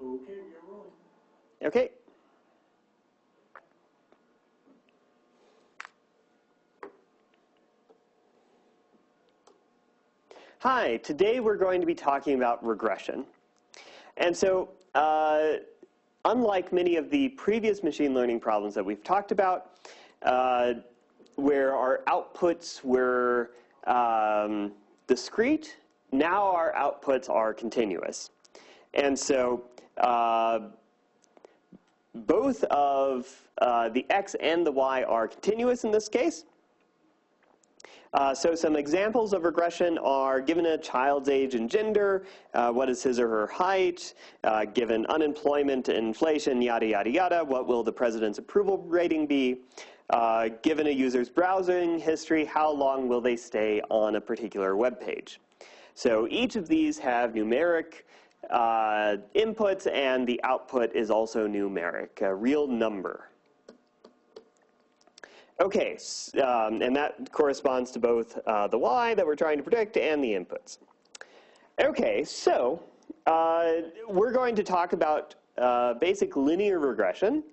Okay, we are rolling. Okay. Hi, today we're going to be talking about regression. And so, unlike many of the previous machine learning problems that we've talked about, where our outputs were discrete, now our outputs are continuous. And so, both of the x and the y are continuous in this case. So some examples of regression are given a child's age and gender, what is his or her height, given unemployment, inflation, yada, yada, yada, what will the president's approval rating be, given a user's browsing history, how long will they stay on a particular web page. So each of these have numeric inputs, and the output is also numeric, a real number. Okay, and that corresponds to both the y that we're trying to predict and the inputs. Okay, so we're going to talk about basic linear regression.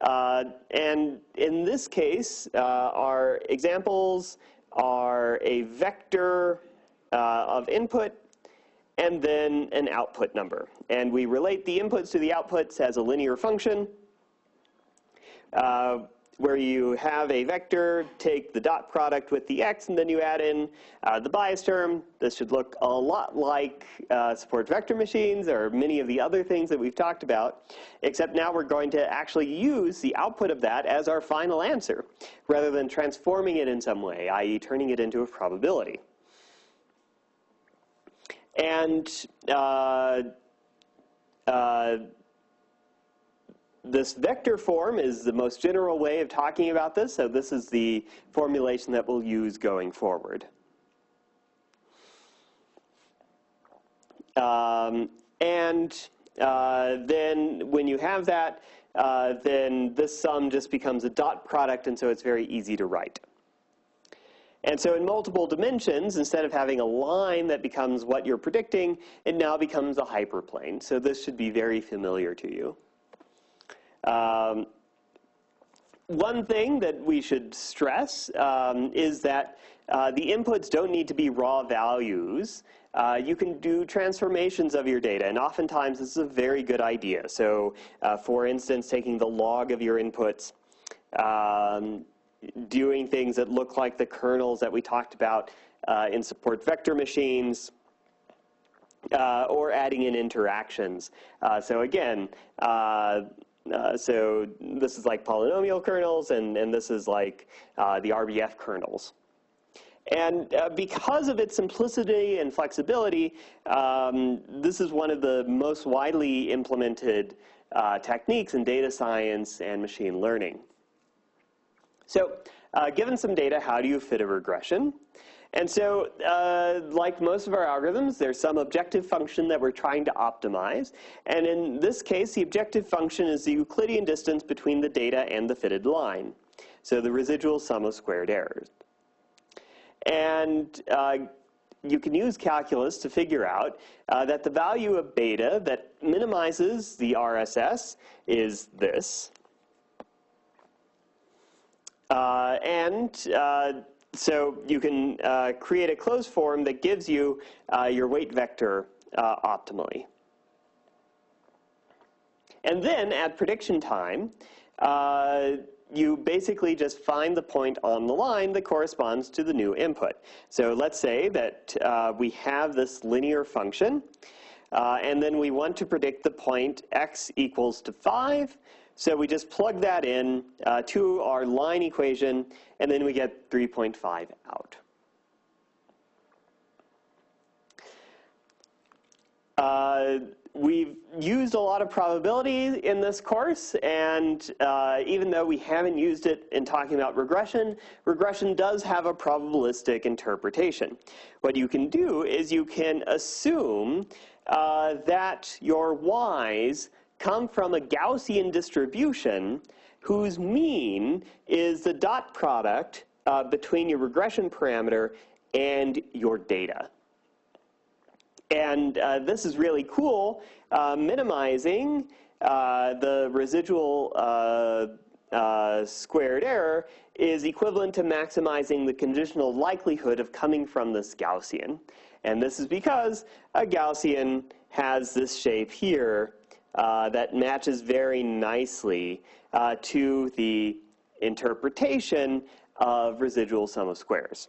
And in this case, our examples are a vector of input and then an output number. And we relate the inputs to the outputs as a linear function. Where you have a vector, take the dot product with the x, and then you add in the bias term. This should look a lot like support vector machines or many of the other things that we've talked about, except now we're going to actually use the output of that as our final answer, rather than transforming it in some way, i.e. turning it into a probability. And this vector form is the most general way of talking about this, so this is the formulation that we'll use going forward. Then when you have that, then this sum just becomes a dot product, and so it's very easy to write. And so in multiple dimensions, instead of having a line that becomes what you're predicting, it now becomes a hyperplane. So this should be very familiar to you. One thing that we should stress is that the inputs don't need to be raw values. You can do transformations of your data, and oftentimes this is a very good idea. So for instance, taking the log of your inputs, doing things that look like the kernels that we talked about in support vector machines, or adding in interactions. So again, so this is like polynomial kernels, and this is like the RBF kernels. And because of its simplicity and flexibility, this is one of the most widely implemented techniques in data science and machine learning. So given some data, how do you fit a regression? And so, like most of our algorithms, there's some objective function that we're trying to optimize. And in this case, the objective function is the Euclidean distance between the data and the fitted line. So the residual sum of squared errors. And you can use calculus to figure out that the value of beta that minimizes the RSS is this. So you can create a closed form that gives you your weight vector optimally. And then at prediction time, you basically just find the point on the line that corresponds to the new input. So let's say that we have this linear function, and then we want to predict the point x equals to 5. So we just plug that in to our line equation, and then we get 3.5 out. We've used a lot of probability in this course, and even though we haven't used it in talking about regression, regression does have a probabilistic interpretation. What you can do is you can assume that your y's come from a Gaussian distribution whose mean is the dot product between your regression parameter and your data. And this is really cool. Minimizing the residual squared error is equivalent to maximizing the conditional likelihood of coming from this Gaussian. And this is because a Gaussian has this shape here that matches very nicely to the interpretation of residual sum of squares.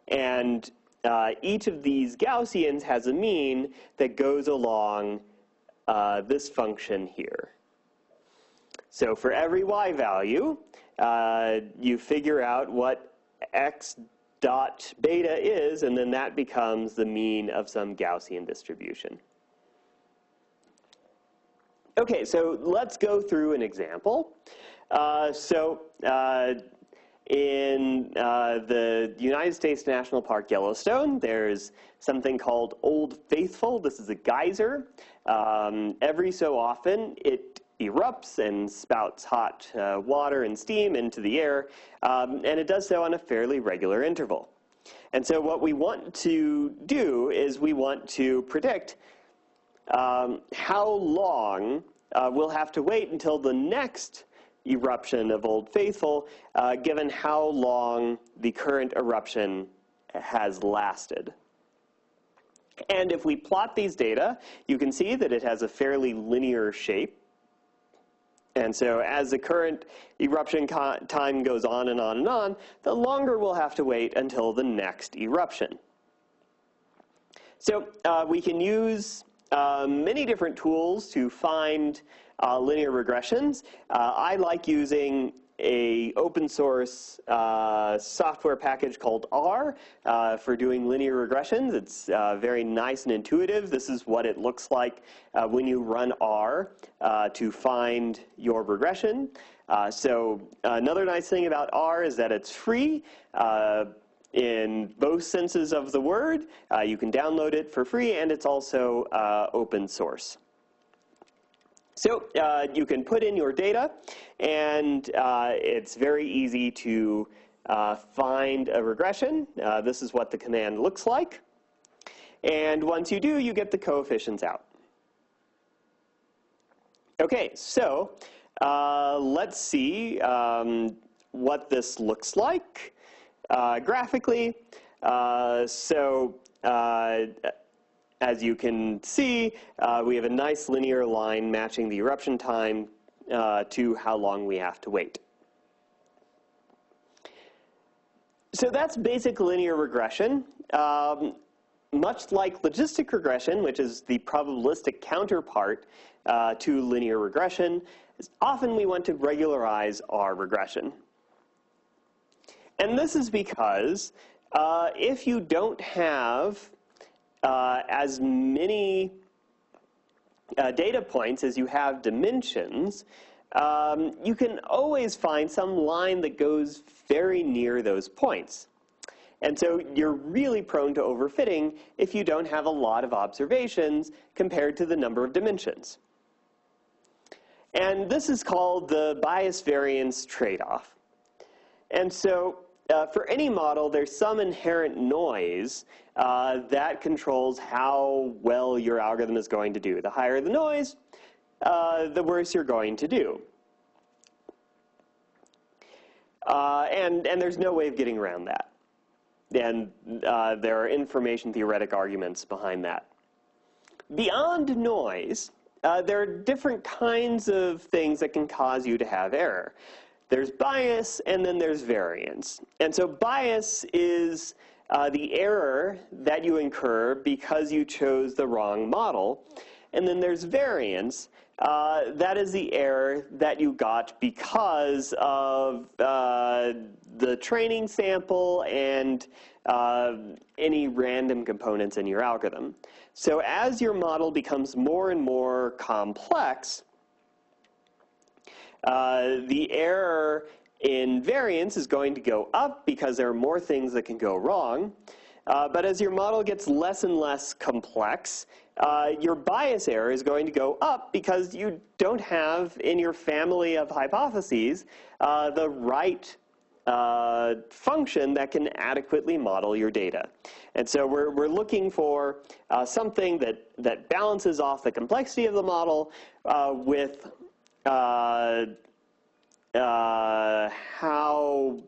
And each of these Gaussians has a mean that goes along this function here. So for every y value, you figure out what x dot beta is, and then that becomes the mean of some Gaussian distribution. Okay, so let's go through an example. In the United States National Park Yellowstone, there's something called Old Faithful. This is a geyser. Every so often, it erupts and spouts hot water and steam into the air, and it does so on a fairly regular interval. And so what we want to do is we want to predict how long we'll have to wait until the next eruption of Old Faithful, given how long the current eruption has lasted. And if we plot these data, you can see that it has a fairly linear shape. And so as the current eruption time goes on and on and on, the longer we'll have to wait until the next eruption. So we can use many different tools to find linear regressions. I like using a open source software package called R for doing linear regressions. It's very nice and intuitive. This is what it looks like when you run R to find your regression. So another nice thing about R is that it's free. In both senses of the word. You can download it for free, and it's also open source. So you can put in your data, and it's very easy to find a regression. This is what the command looks like. And once you do, you get the coefficients out. Okay, so let's see what this looks like. Graphically. As you can see, we have a nice linear line matching the eruption time to how long we have to wait. So that's basic linear regression. Much like logistic regression, which is the probabilistic counterpart to linear regression, often we want to regularize our regression. And this is because if you don't have as many data points as you have dimensions, you can always find some line that goes very near those points. And so you're really prone to overfitting if you don't have a lot of observations compared to the number of dimensions. And this is called the bias-variance trade-off. And so for any model, there's some inherent noise that controls how well your algorithm is going to do. The higher the noise, the worse you're going to do. And there's no way of getting around that. And there are information theoretic arguments behind that. Beyond noise, there are different kinds of things that can cause you to have error. There's bias, and then there's variance. And so bias is the error that you incur because you chose the wrong model. And then there's variance. That is the error that you got because of the training sample and any random components in your algorithm. So as your model becomes more and more complex, the error in variance is going to go up because there are more things that can go wrong. But as your model gets less and less complex, your bias error is going to go up because you don't have in your family of hypotheses the right function that can adequately model your data. And so we're looking for something that balances off the complexity of the model with how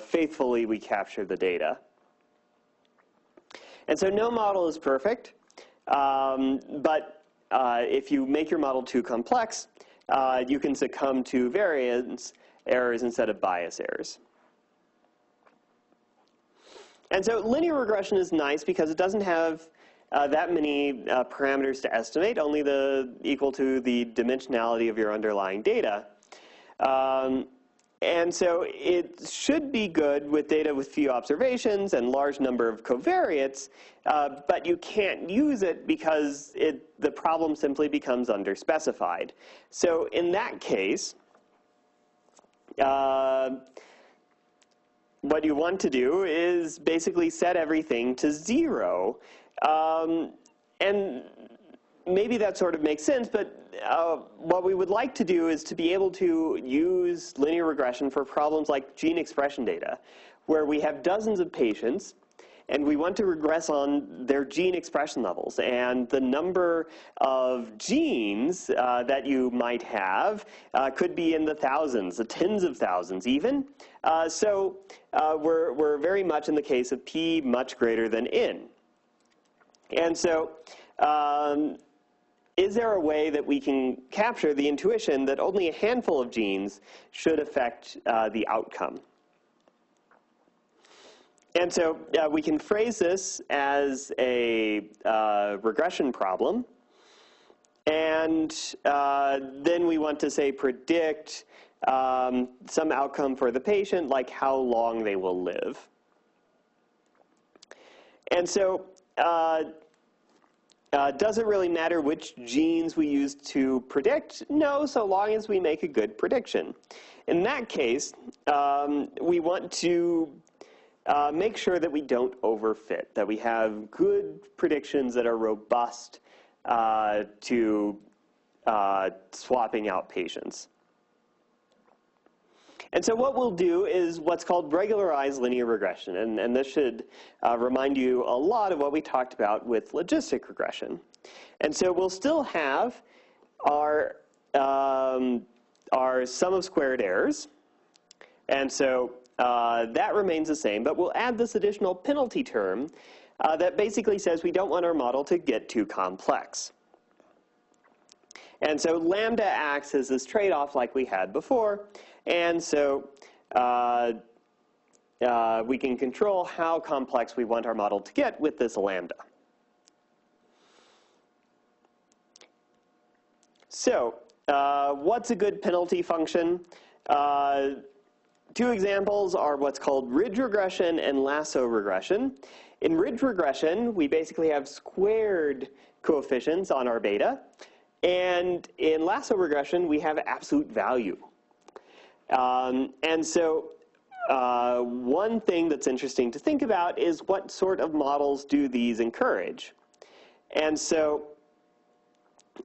faithfully we capture the data. And so no model is perfect, but if you make your model too complex, you can succumb to variance errors instead of bias errors. And so linear regression is nice because it doesn't have that many parameters to estimate, only equal to the dimensionality of your underlying data. And so it should be good with data with few observations and large number of covariates, but you can't use it because the problem simply becomes underspecified. So in that case, what you want to do is basically set everything to 0. And maybe that sort of makes sense, but what we would like to do is to be able to use linear regression for problems like gene expression data, where we have dozens of patients, and we want to regress on their gene expression levels. And the number of genes that you might have could be in the thousands, the tens of thousands even. So we're very much in the case of p much greater than n. And so is there a way that we can capture the intuition that only a handful of genes should affect the outcome? And so we can phrase this as a regression problem. And then we want to, say, predict some outcome for the patient, like how long they will live. And so does it really matter which genes we use to predict? No, so long as we make a good prediction. In that case, we want to make sure that we don't overfit, that we have good predictions that are robust to swapping out patients. And so what we'll do is what's called regularized linear regression, and this should remind you a lot of what we talked about with logistic regression. And so we'll still have our sum of squared errors, and so that remains the same, but we'll add this additional penalty term that basically says we don't want our model to get too complex. And so lambda acts as this trade-off like we had before, and so we can control how complex we want our model to get with this lambda. So what's a good penalty function? Two examples are what's called ridge regression and lasso regression. In ridge regression, we basically have squared coefficients on our beta. And in lasso regression, we have absolute value. And so one thing that's interesting to think about is what sort of models do these encourage? And so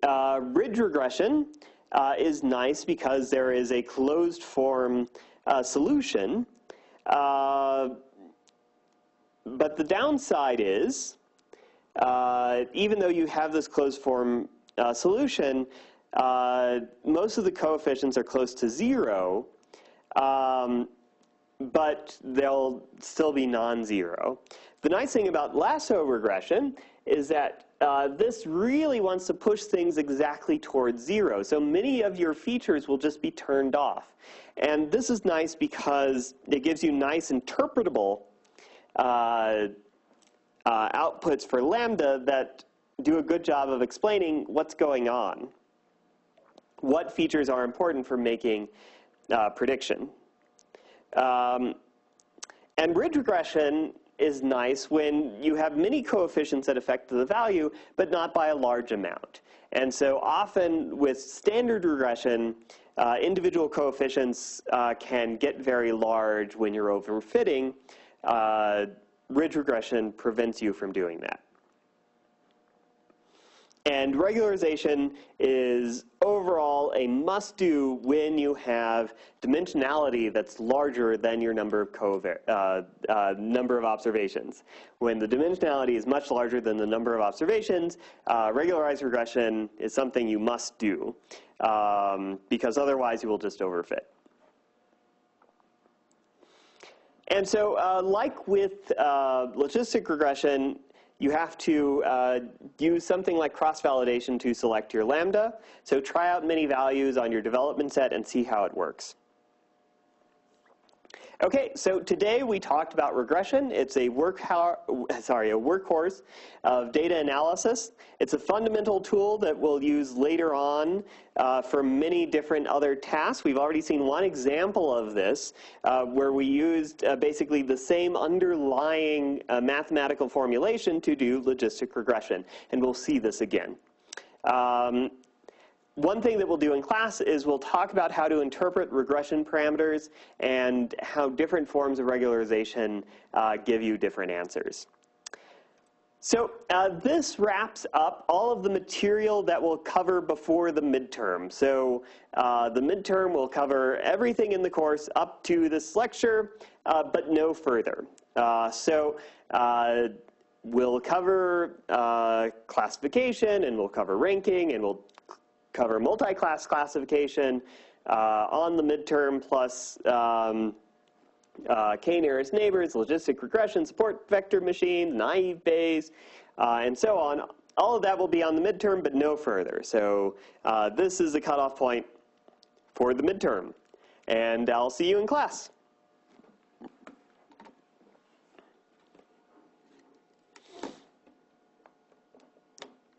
ridge regression is nice because there is a closed form solution. But the downside is, even though you have this closed form solution, most of the coefficients are close to 0, but they'll still be non-zero. The nice thing about lasso regression is that this really wants to push things exactly towards 0. So many of your features will just be turned off. And this is nice because it gives you nice interpretable outputs for lambda that do a good job of explaining what's going on, what features are important for making prediction. And ridge regression is nice when you have many coefficients that affect the value, but not by a large amount. And so often with standard regression, individual coefficients can get very large when you're overfitting. Ridge regression prevents you from doing that. And regularization is overall a must-do when you have dimensionality that's larger than your number of number of observations. When the dimensionality is much larger than the number of observations, regularized regression is something you must do, because otherwise you will just overfit. And so, like with logistic regression, you have to use something like cross-validation to select your lambda. So try out many values on your development set and see how it works. Okay, so today we talked about regression. It's a workhorse of data analysis. It's a fundamental tool that we'll use later on for many different other tasks. We've already seen one example of this where we used basically the same underlying mathematical formulation to do logistic regression, and we'll see this again. One thing that we'll do in class is we'll talk about how to interpret regression parameters and how different forms of regularization give you different answers. So this wraps up all of the material that we'll cover before the midterm. So the midterm will cover everything in the course up to this lecture, but no further. We'll cover classification, and we'll cover ranking, and we'll cover multi-class classification on the midterm, plus k-nearest neighbors, logistic regression, support vector machines, naive Bayes, and so on. All of that will be on the midterm, but no further. So this is the cutoff point for the midterm. And I'll see you in class.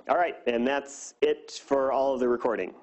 All right, and that's it for all of the recording.